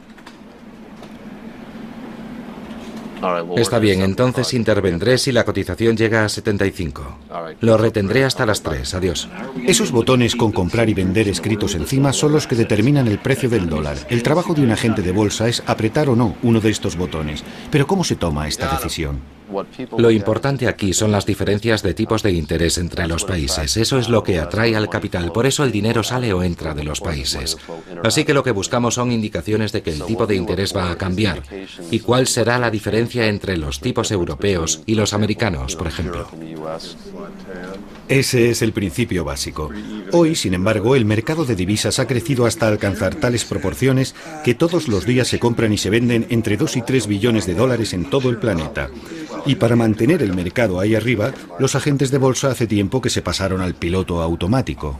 Está bien, entonces intervendré si la cotización llega a 75. Lo retendré hasta las 3. Adiós. Esos botones con comprar y vender escritos encima son los que determinan el precio del dólar. El trabajo de un agente de bolsa es apretar o no uno de estos botones. Pero ¿cómo se toma esta decisión? Lo importante aquí son las diferencias de tipos de interés entre los países. Eso es lo que atrae al capital. Por eso el dinero sale o entra de los países. Así que lo que buscamos son indicaciones de que el tipo de interés va a cambiar. ¿Y cuál será la diferencia entre los tipos europeos y los americanos, por ejemplo? Ese es el principio básico. Hoy, sin embargo, el mercado de divisas ha crecido hasta alcanzar tales proporciones que todos los días se compran y se venden entre 2 y 3 billones de dólares en todo el planeta. Y para mantener el mercado ahí arriba, los agentes de bolsa hace tiempo que se pasaron al piloto automático.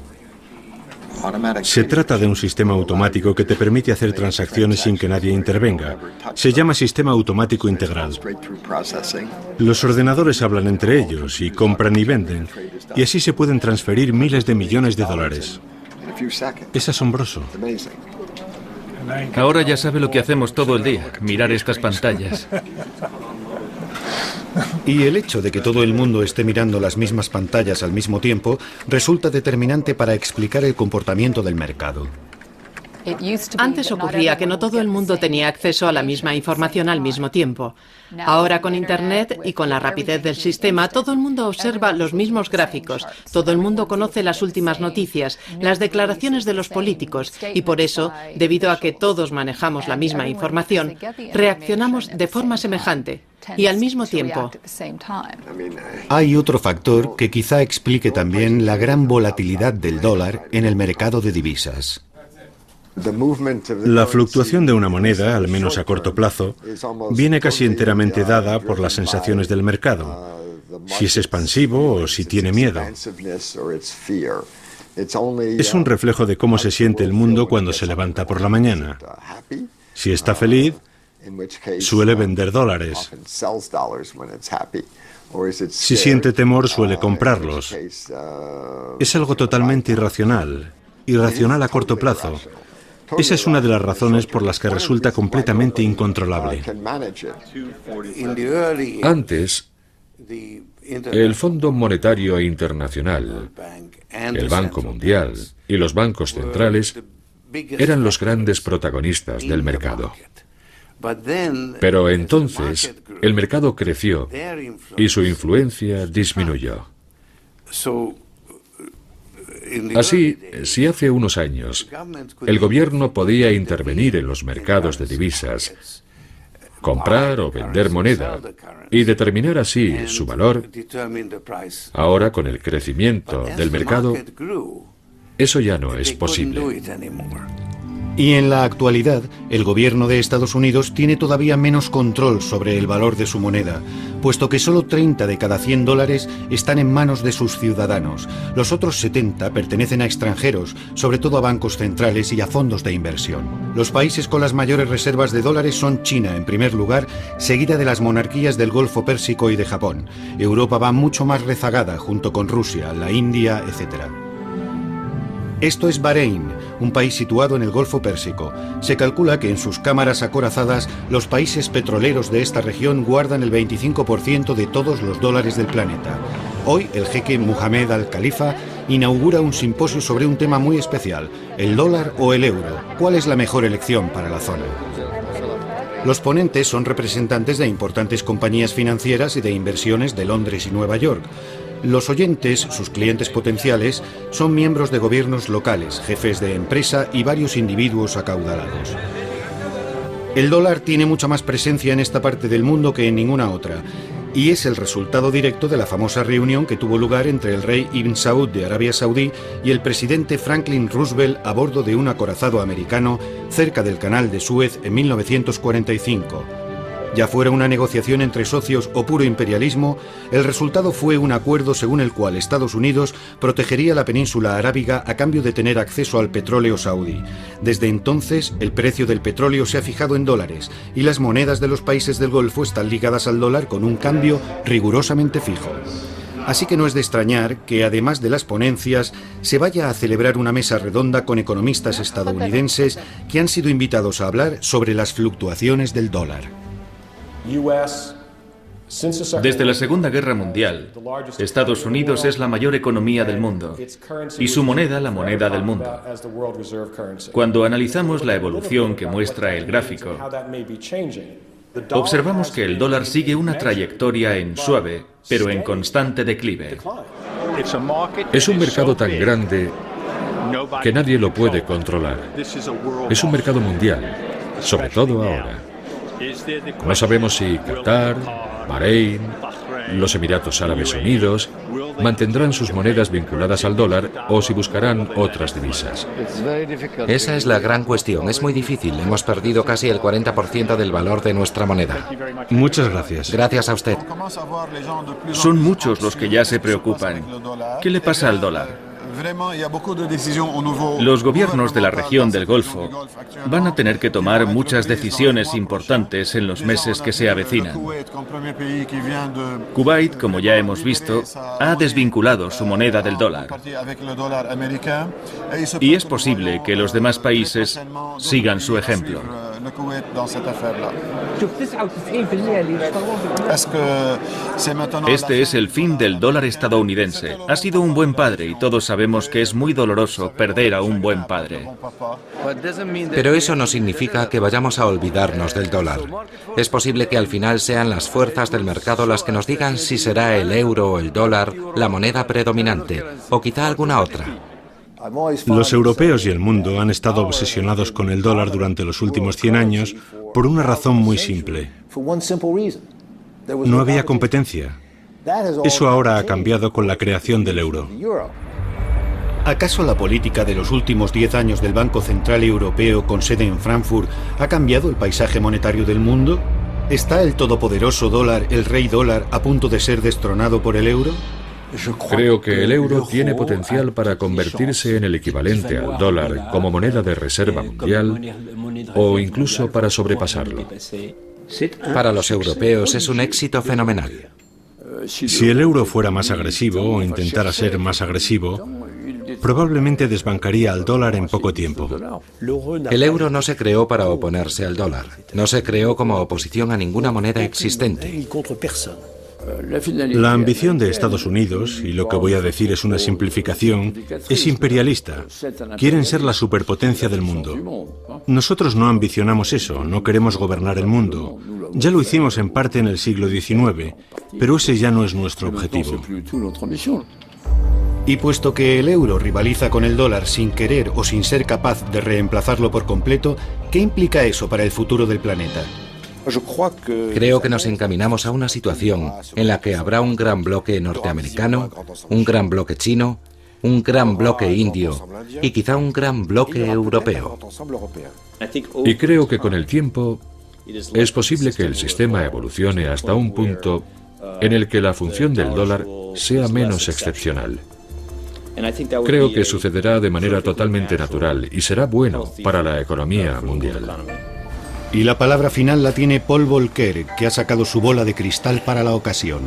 Se trata de un sistema automático que te permite hacer transacciones sin que nadie intervenga. Se llama sistema automático integral. Los ordenadores hablan entre ellos y compran y venden, y así se pueden transferir miles de millones de dólares. Es asombroso. Ahora ya sabe lo que hacemos todo el día, mirar estas pantallas. Y el hecho de que todo el mundo esté mirando las mismas pantallas al mismo tiempo resulta determinante para explicar el comportamiento del mercado. Antes ocurría que no todo el mundo tenía acceso a la misma información al mismo tiempo. Ahora con Internet y con la rapidez del sistema, todo el mundo observa los mismos gráficos, todo el mundo conoce las últimas noticias, las declaraciones de los políticos y por eso, debido a que todos manejamos la misma información, reaccionamos de forma semejante y al mismo tiempo. Hay otro factor que quizá explique también la gran volatilidad del dólar en el mercado de divisas. La fluctuación de una moneda, al menos a corto plazo, viene casi enteramente dada por las sensaciones del mercado, si es expansivo o si tiene miedo. Es un reflejo de cómo se siente el mundo cuando se levanta por la mañana. Si está feliz, suele vender dólares. Si siente temor, suele comprarlos. Es algo totalmente irracional a corto plazo. Esa es una de las razones por las que resulta completamente incontrolable. Antes, el Fondo Monetario Internacional, el Banco Mundial y los bancos centrales eran los grandes protagonistas del mercado. Pero entonces el mercado creció y su influencia disminuyó. Así, si hace unos años el gobierno podía intervenir en los mercados de divisas, comprar o vender moneda y determinar así su valor, ahora con el crecimiento del mercado, eso ya no es posible. Y en la actualidad, el gobierno de Estados Unidos tiene todavía menos control sobre el valor de su moneda, puesto que solo 30 de cada 100 dólares están en manos de sus ciudadanos. Los otros 70 pertenecen a extranjeros, sobre todo a bancos centrales y a fondos de inversión. Los países con las mayores reservas de dólares son China, en primer lugar, seguida de las monarquías del Golfo Pérsico y de Japón. Europa va mucho más rezagada, junto con Rusia, la India, etc. Esto es Bahrein, un país situado en el Golfo Pérsico. Se calcula que en sus cámaras acorazadas los países petroleros de esta región guardan el 25% de todos los dólares del planeta. Hoy el jeque Mohammed Al-Khalifa inaugura un simposio sobre un tema muy especial, el dólar o el euro. ¿Cuál es la mejor elección para la zona? Los ponentes son representantes de importantes compañías financieras y de inversiones de Londres y Nueva York. Los oyentes, sus clientes potenciales, son miembros de gobiernos locales, jefes de empresa y varios individuos acaudalados. El dólar tiene mucha más presencia en esta parte del mundo que en ninguna otra, y es el resultado directo de la famosa reunión que tuvo lugar entre el rey Ibn Saud de Arabia Saudí y el presidente Franklin Roosevelt a bordo de un acorazado americano cerca del Canal de Suez en 1945. Ya fuera una negociación entre socios o puro imperialismo, el resultado fue un acuerdo según el cual Estados Unidos protegería la península arábiga a cambio de tener acceso al petróleo saudí. Desde entonces, el precio del petróleo se ha fijado en dólares y las monedas de los países del Golfo están ligadas al dólar con un cambio rigurosamente fijo. Así que no es de extrañar que, además de las ponencias, se vaya a celebrar una mesa redonda con economistas estadounidenses que han sido invitados a hablar sobre las fluctuaciones del dólar. Desde la Segunda Guerra Mundial, Estados Unidos es la mayor economía del mundo y su moneda la moneda del mundo. Cuando analizamos la evolución que muestra el gráfico, observamos que el dólar sigue una trayectoria en suave, pero en constante declive. Es un mercado tan grande que nadie lo puede controlar. Es un mercado mundial, sobre todo ahora. No sabemos si Qatar, Bahrein, los Emiratos Árabes Unidos mantendrán sus monedas vinculadas al dólar o si buscarán otras divisas. Esa es la gran cuestión. Es muy difícil. Hemos perdido casi el 40% del valor de nuestra moneda. Muchas gracias. Gracias a usted. Son muchos los que ya se preocupan. ¿Qué le pasa al dólar? Los gobiernos de la región del Golfo van a tener que tomar muchas decisiones importantes en los meses que se avecinan. Kuwait, como ya hemos visto, ha desvinculado su moneda del dólar. Y es posible que los demás países sigan su ejemplo. Este es el fin del dólar estadounidense. Ha sido un buen padre y todos sabemos sabemos que es muy doloroso perder a un buen padre. Pero eso no significa que vayamos a olvidarnos del dólar. Es posible que al final sean las fuerzas del mercado las que nos digan si será el euro o el dólar la moneda predominante, o quizá alguna otra. Los europeos y el mundo han estado obsesionados con el dólar durante los últimos 100 años por una razón muy simple. No había competencia. Eso ahora ha cambiado con la creación del euro. ¿Acaso la política de los últimos 10 años del Banco Central Europeo con sede en Frankfurt ha cambiado el paisaje monetario del mundo? ¿Está el todopoderoso dólar, el rey dólar, a punto de ser destronado por el euro? Creo que el euro tiene potencial para convertirse en el equivalente al dólar como moneda de reserva mundial o incluso para sobrepasarlo. Para los europeos es un éxito fenomenal. Si el euro fuera más agresivo o intentara ser más agresivo, probablemente desbancaría al dólar en poco tiempo. El euro no se creó para oponerse al dólar. No se creó como oposición a ninguna moneda existente. La ambición de Estados Unidos, y lo que voy a decir es una simplificación, es imperialista. Quieren ser la superpotencia del mundo. Nosotros no ambicionamos eso, no queremos gobernar el mundo. Ya lo hicimos en parte en el siglo XIX, pero ese ya no es nuestro objetivo. Y puesto que el euro rivaliza con el dólar sin querer o sin ser capaz de reemplazarlo por completo, ¿qué implica eso para el futuro del planeta? Creo que nos encaminamos a una situación en la que habrá un gran bloque norteamericano, un gran bloque chino, un gran bloque indio y quizá un gran bloque europeo. Y creo que con el tiempo es posible que el sistema evolucione hasta un punto en el que la función del dólar sea menos excepcional. Creo que sucederá de manera totalmente natural y será bueno para la economía mundial. Y la palabra final la tiene Paul Volcker, que ha sacado su bola de cristal para la ocasión.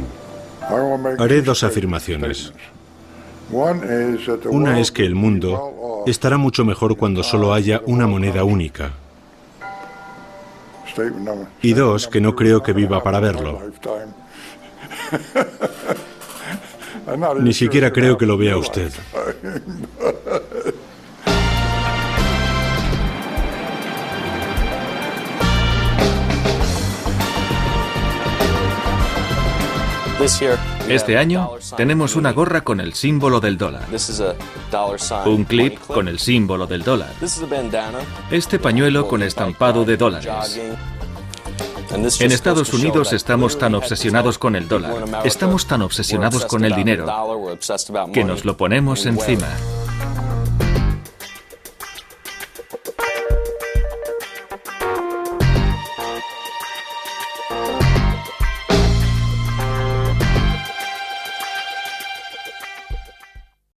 Haré dos afirmaciones. Una es que el mundo estará mucho mejor cuando solo haya una moneda única. Y dos, que no creo que viva para verlo. Ni siquiera creo que lo vea usted. Este año tenemos una gorra con el símbolo del dólar, un clip con el símbolo del dólar, este pañuelo con estampado de dólares. En Estados Unidos estamos tan obsesionados con el dólar, estamos tan obsesionados con el dinero, que nos lo ponemos encima.